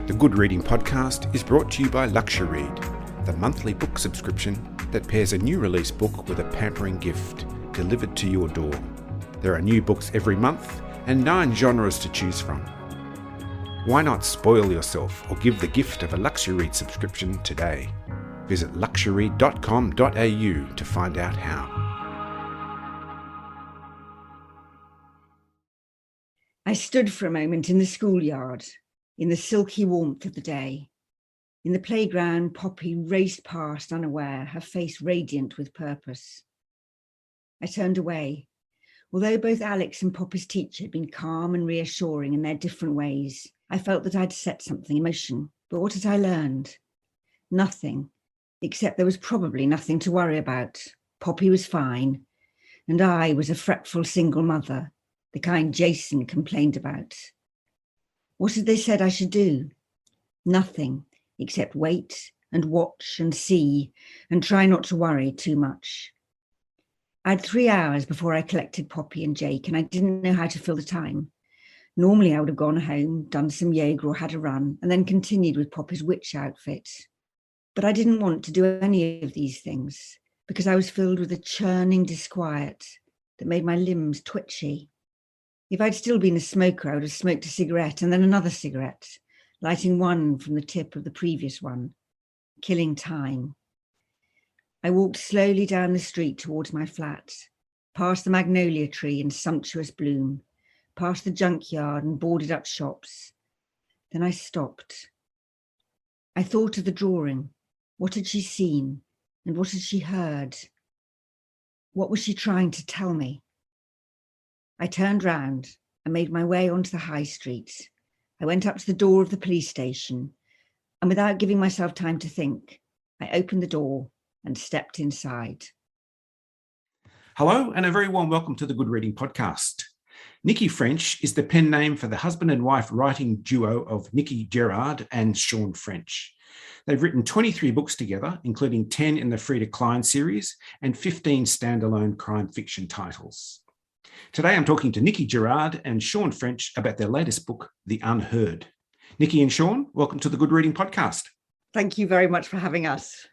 The Good Reading Podcast is brought to you by Luxury, the monthly book subscription that pairs a new release book with a pampering gift delivered to your door. There are new books every month and 9 genres to choose from. Why not spoil yourself or give the gift of a Luxury subscription today? Visit luxury.com.au to find out how. I stood for a moment in the schoolyard, in the silky warmth of the day. In the playground, Poppy raced past unaware, her face radiant with purpose. I turned away. Although both Alex and Poppy's teacher had been calm and reassuring in their different ways, I felt that I'd set something in motion. But what had I learned? Nothing, except there was probably nothing to worry about. Poppy was fine, and I was a fretful single mother, the kind Jason complained about. What had they said I should do? Nothing, except wait and watch and see and try not to worry too much. I had 3 hours before I collected Poppy and Jake, and I didn't know how to fill the time. Normally I would have gone home, done some yoga or had a run, and then continued with Poppy's witch outfit. But I didn't want to do any of these things because I was filled with a churning disquiet that made my limbs twitchy. If I'd still been a smoker, I would have smoked a cigarette and then another cigarette, lighting one from the tip of the previous one, killing time. I walked slowly down the street towards my flat, past the magnolia tree in sumptuous bloom, past the junkyard and boarded up shops. Then I stopped. I thought of the drawing. What had she seen? And what had she heard? What was she trying to tell me? I turned round and made my way onto the high street. I went up to the door of the police station, and without giving myself time to think, I opened the door and stepped inside. Hello, and a very warm welcome to the Good Reading Podcast. Nicci French is the pen name for the husband and wife writing duo of Gerrard and Nicci French. They've written 23 books together, including 10 in the Frida Klein series and 15 standalone crime fiction titles. Today I'm talking to Nicci Gerrard and Nicci French about their latest book, The Unheard. Nicci and Nicci, welcome to the Good Reading Podcast. Thank you very much for having us.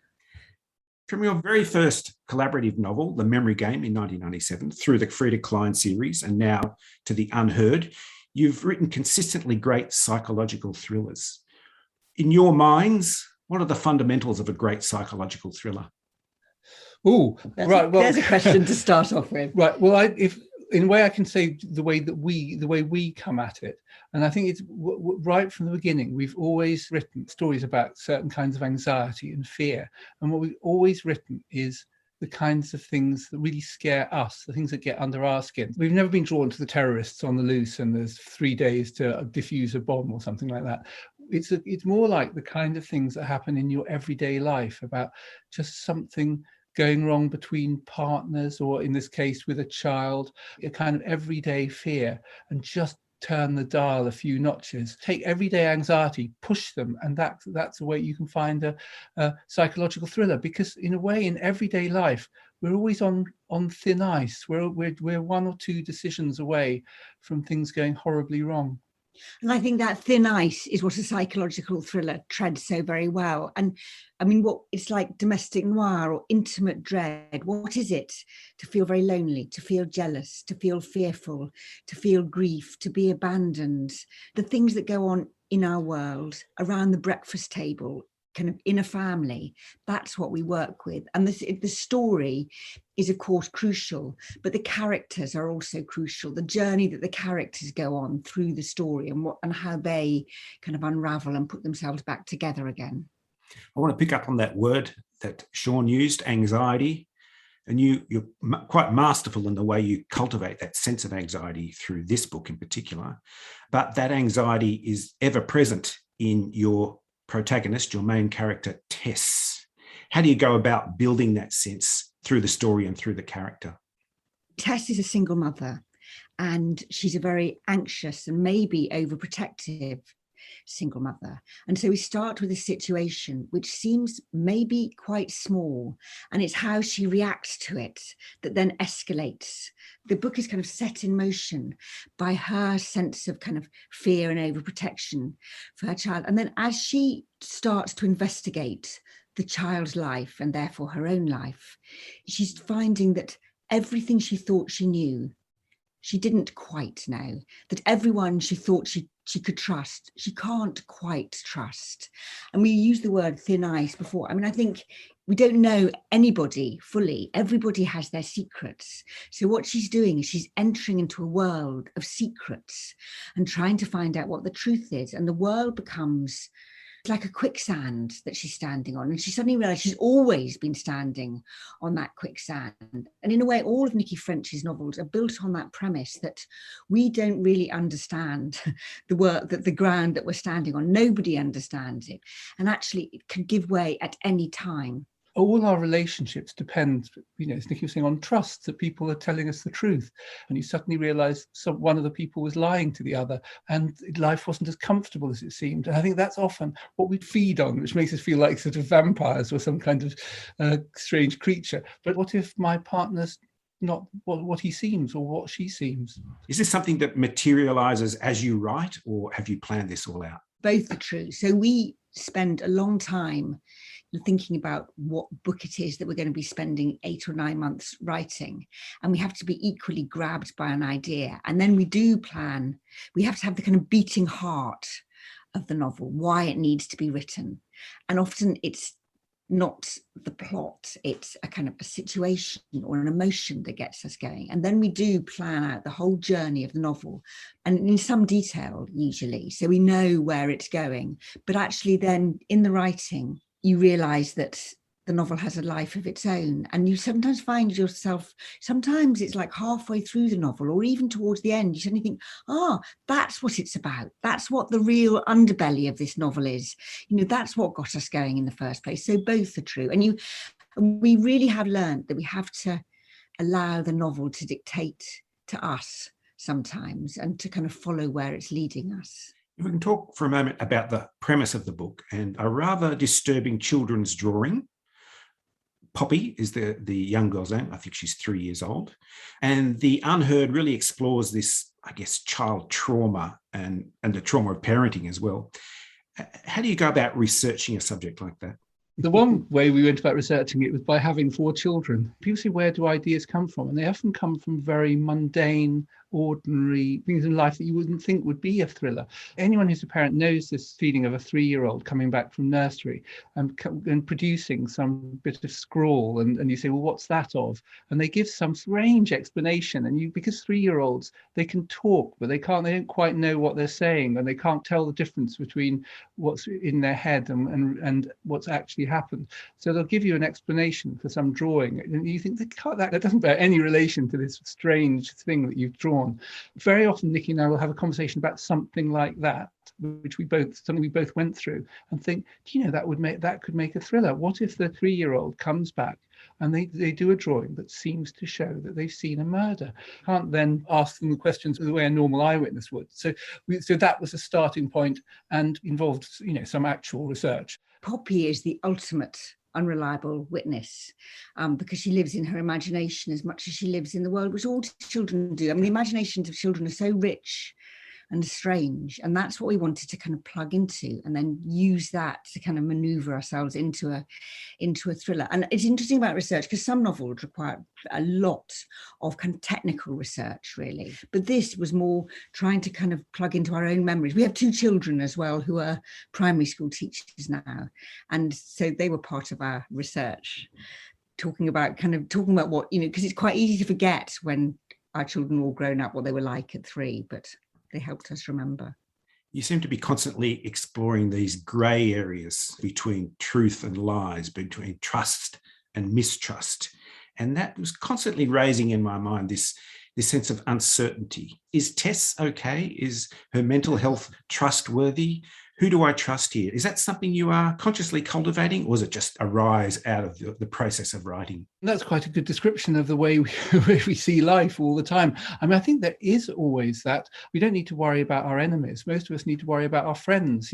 From your very first collaborative novel, The Memory Game in 1997, through the Frida Klein series and now to The Unheard, you've written consistently great psychological thrillers. In your minds, what are the fundamentals of a great psychological thriller? Oh, right. Well, there's a question to start off with. Right. Well, if in a way I can say the way we come at it, and I think it's right from the beginning. We've always written stories about certain kinds of anxiety and fear, and what we've always written is the kinds of things that really scare us, the things that get under our skin. We've never been drawn to the terrorists on the loose and there's 3 days to defuse a bomb or something like that. It's more like the kind of things that happen in your everyday life, about just something going wrong between partners, or in this case with a child, a kind of everyday fear, and just turn the dial a few notches. Take everyday anxiety, push them, and that's a way you can find a psychological thriller. Because in a way, in everyday life, we're always on thin ice. We're 1 or 2 decisions away from things going horribly wrong. And I think that thin ice is what a psychological thriller treads so very well. And I mean, what it's like domestic noir or intimate dread. What is it to feel very lonely, to feel jealous, to feel fearful, to feel grief, to be abandoned? The things that go on in our world around the breakfast table, kind of in a family, that's what we work with. And the story is of course crucial, but the characters are also crucial. The journey that the characters go on through the story and how they kind of unravel and put themselves back together again. I want to pick up on that word that Nicci used, anxiety, and you're quite masterful in the way you cultivate that sense of anxiety through this book in particular. But that anxiety is ever present in your protagonist, your main character, Tess. How do you go about building that sense through the story and through the character? Tess is a single mother, and she's a very anxious and maybe overprotective single mother. And so we start with a situation which seems maybe quite small, and it's how she reacts to it that then escalates. The book is kind of set in motion by her sense of kind of fear and overprotection for her child. And then as she starts to investigate the child's life and therefore her own life, she's finding that everything she thought she knew, she didn't quite know, that everyone she thought she could trust, she can't quite trust. And we used the word thin ice before. I mean, I think we don't know anybody fully. Everybody has their secrets. So what she's doing is she's entering into a world of secrets and trying to find out what the truth is. And the world becomes like a quicksand that she's standing on. And she suddenly realized she's always been standing on that quicksand. And in a way, all of Nicci French's novels are built on that premise that we don't really understand the work, that the ground that we're standing on. Nobody understands it. And actually it can give way at any time. All our relationships depend, as Nicci was saying, on trust, that people are telling us the truth. And you suddenly realise one of the people was lying to the other, and life wasn't as comfortable as it seemed. And I think that's often what we feed on, which makes us feel like sort of vampires or some kind of strange creature. But what if my partner's not what he seems or what she seems? Is this something that materialises as you write, or have you planned this all out? Both are true. So we spend a long time thinking about what book it is that we're going to be spending 8 or 9 months writing. And we have to be equally grabbed by an idea. And then we do plan, we have to have the kind of beating heart of the novel, why it needs to be written. And often it's not the plot, it's a kind of a situation or an emotion that gets us going. And then we do plan out the whole journey of the novel, and in some detail usually, so we know where it's going. But actually then in the writing, you realise that the novel has a life of its own, and you sometimes find yourself, sometimes it's like halfway through the novel or even towards the end, you suddenly think, that's what it's about. That's what the real underbelly of this novel is. That's what got us going in the first place. So both are true. And we really have learned that we have to allow the novel to dictate to us sometimes and to kind of follow where it's leading us. We can talk for a moment about the premise of the book and a rather disturbing children's drawing. Poppy is the young girl's name. I think she's 3 years old. And the Unheard really explores this, I guess, child trauma and the trauma of parenting as well. How do you go about researching a subject like that? The one way we went about researching it was by having 4 children. People say, where do ideas come from? And they often come from very mundane, ordinary things in life that you wouldn't think would be a thriller. Anyone who's a parent knows this feeling of a 3-year-old coming back from nursery and producing some bit of scrawl, and you say, well, what's that of? And they give some strange explanation, and because 3-year-olds, they can talk, but they don't quite know what they're saying, and they can't tell the difference between what's in their head and what's actually happened. So they'll give you an explanation for some drawing, and you think that doesn't bear any relation to this strange thing that you've drawn. Very often Nicci and I will have a conversation about something like that, something we both went through, and think, that could make a thriller. What if the 3-year-old comes back and they do a drawing that seems to show that they've seen a murder? Can't then ask them the questions the way a normal eyewitness would. So that was a starting point and involved some actual research. Poppy is the ultimate unreliable witness, because she lives in her imagination as much as she lives in the world, which all children do. I mean, the imaginations of children are so rich and strange, and that's what we wanted to kind of plug into and then use that to kind of maneuver ourselves into a thriller. And it's interesting about research because some novels require a lot of kind of technical research, really, but this was more trying to kind of plug into our own memories. We have 2 children as well who are primary school teachers now, and so they were part of our research, talking about what, because it's quite easy to forget when our children were all grown up what they were like at 3, but they helped us remember. You seem to be constantly exploring these grey areas between truth and lies, between trust and mistrust. And that was constantly raising in my mind this sense of uncertainty. Is Tess okay? Is her mental health trustworthy? Who do I trust here? Is that something you are consciously cultivating, or is it just a rise out of the process of writing? That's quite a good description of the way we see life all the time. I mean, I think there is always that. We don't need to worry about our enemies. Most of us need to worry about our friends.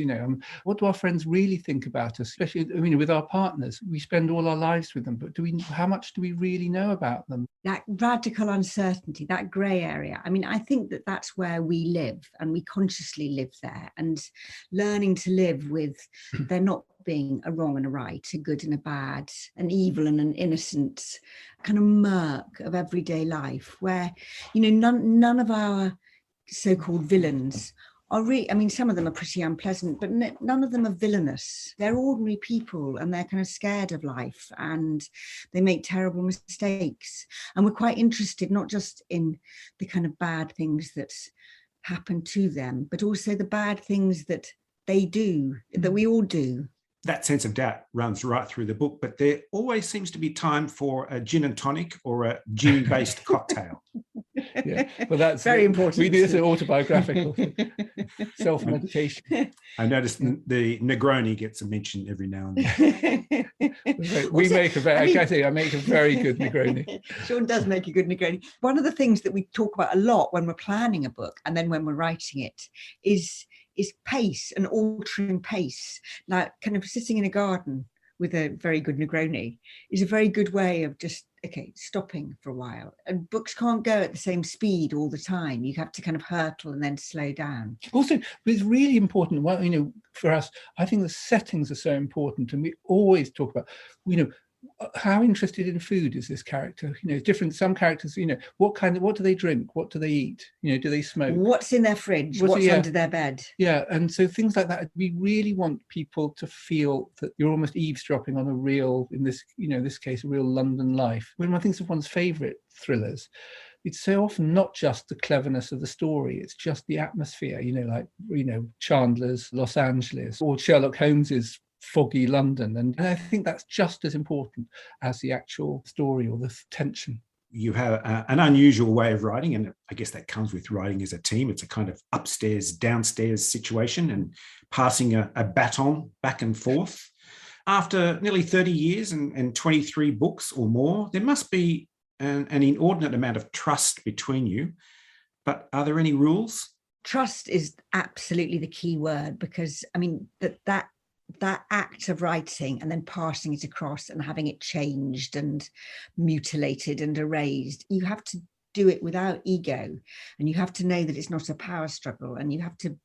What do our friends really think about us? Especially, with our partners. We spend all our lives with them, but how much do we really know about them? That radical uncertainty, that grey area. I mean, I think that that's where we live, and we consciously live there, and learning to live with there not being a wrong and a right, a good and a bad, an evil and an innocent, kind of murk of everyday life, where, none of our so-called villains are really, I mean, some of them are pretty unpleasant, but none of them are villainous. They're ordinary people, and they're kind of scared of life, and they make terrible mistakes. And we're quite interested not just in the kind of bad things that happen to them, but also the bad things that they do, that we all do. That sense of doubt runs right through the book, but there always seems to be time for a gin and tonic or a gin-based cocktail. Yeah, well, that's very important. We do this autobiographical self-meditation. I noticed the Negroni gets a mention every now and then. I make a very good Negroni. Sean does make a good Negroni. One of the things that we talk about a lot when we're planning a book and then when we're writing it is pace and altering pace. Like kind of sitting in a garden with a very good Negroni is a very good way of just, stopping for a while. And books can't go at the same speed all the time. You have to kind of hurtle and then slow down. Also, it's really important, for us, I think the settings are so important. And we always talk about, how interested in food is this character? Different. Some characters, what do they drink? What do they eat? Do they smoke? What's in their fridge? What's under their bed? Yeah, and so things like that. We really want people to feel that you're almost eavesdropping on a real, in this, this case, a real London life. When one thinks of one's favourite thrillers, it's so often not just the cleverness of the story, it's just the atmosphere, Chandler's Los Angeles or Sherlock Holmes's foggy London. And I think that's just as important as the actual story or the tension. You have an unusual way of writing, and I guess that comes with writing as a team. It's a kind of upstairs, downstairs situation and passing a baton back and forth. After nearly 30 years and 23 books or more, there must be an inordinate amount of trust between you. But are there any rules? Trust is absolutely the key word, because, I mean, that act of writing and then passing it across and having it changed and mutilated and erased, you have to do it without ego, and you have to know that it's not a power struggle, and you have to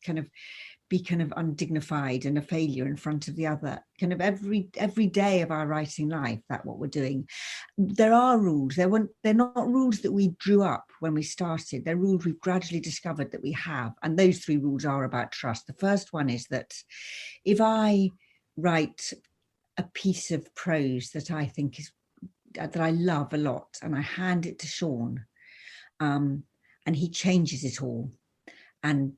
be undignified and a failure in front of the other. Every day of our writing life, that's what we're doing. There are rules. They're not rules that we drew up when we started. They're rules we've gradually discovered that we have. And those 3 rules are about trust. The first one is that if I write a piece of prose that I think that I love a lot, and I hand it to Sean, and he changes it all and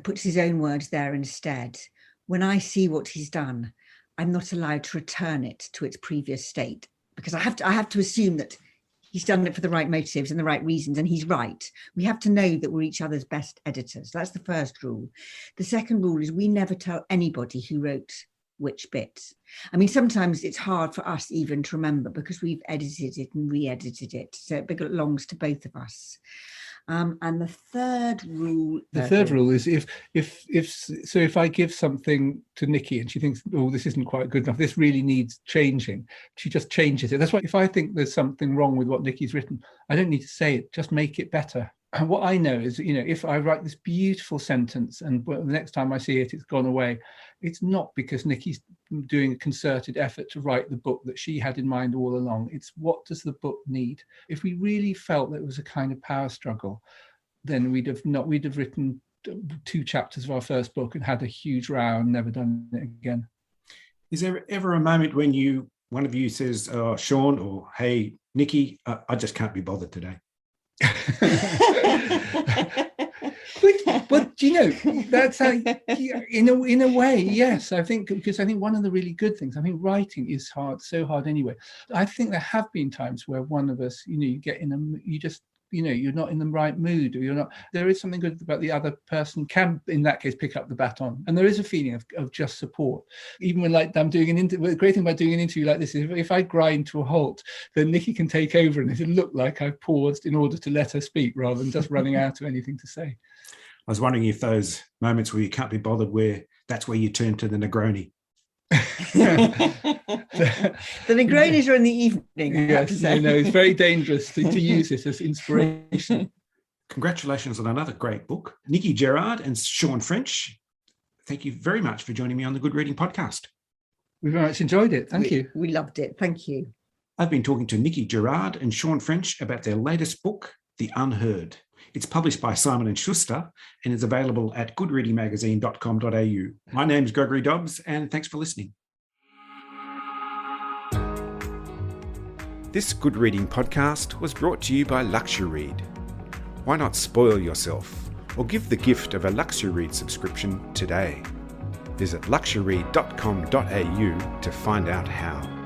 puts his own words there instead, when I see what he's done, I'm not allowed to return it to its previous state, because I have to assume that he's done it for the right motives and the right reasons, and he's right. We have to know that we're each other's best editors. That's the first rule. The second rule is we never tell anybody who wrote which bits. I mean, sometimes it's hard for us even to remember, because we've edited it and re-edited it, so it belongs to both of us. And the third rule is if I give something to Nicci and she thinks, oh, this isn't quite good enough, this really needs changing, she just changes it. That's why if I think there's something wrong with what Nicci's written, I don't need to say it, just make it better. And what I know is, if I write this beautiful sentence and the next time I see it, it's gone away, it's not because Nicci's doing a concerted effort to write the book that she had in mind all along. It's what does the book need? If we really felt that it was a kind of power struggle, then we'd have written 2 chapters of our first book and had a huge row and never done it again. Is there ever a moment when one of you says, oh, Sean, or hey, Nicci, I just can't be bothered today? but that's how, in a way, yes. I think because one of the really good things, writing is hard, so hard anyway. I think there have been times where one of us, you get you just you're not in the right mood, or you're not, there is something good about the other person can, in that case, pick up the baton. And there is a feeling of just support. Even when I'm doing an interview, the great thing about doing an interview like this is if I grind to a halt, then Nicci can take over and it'll look like I've paused in order to let her speak rather than just running out of anything to say. I was wondering if those moments where you can't be bothered, that's where you turn to the Negroni. The Negronis are in the evening. Yes, no, it's very dangerous to use this as inspiration. Congratulations on another great book. Nicci Gerrard and Sean French, thank you very much for joining me on the Good Reading Podcast. We very much enjoyed it. Thank you. We loved it. Thank you. I've been talking to Nicci Gerrard and Sean French about their latest book, The Unheard. It's published by Simon & Schuster and is available at goodreadingmagazine.com.au. My name's Gregory Dobbs, and thanks for listening. This Good Reading podcast was brought to you by Luxury. Why not spoil yourself or give the gift of a Luxury subscription today? Visit luxury.com.au to find out how.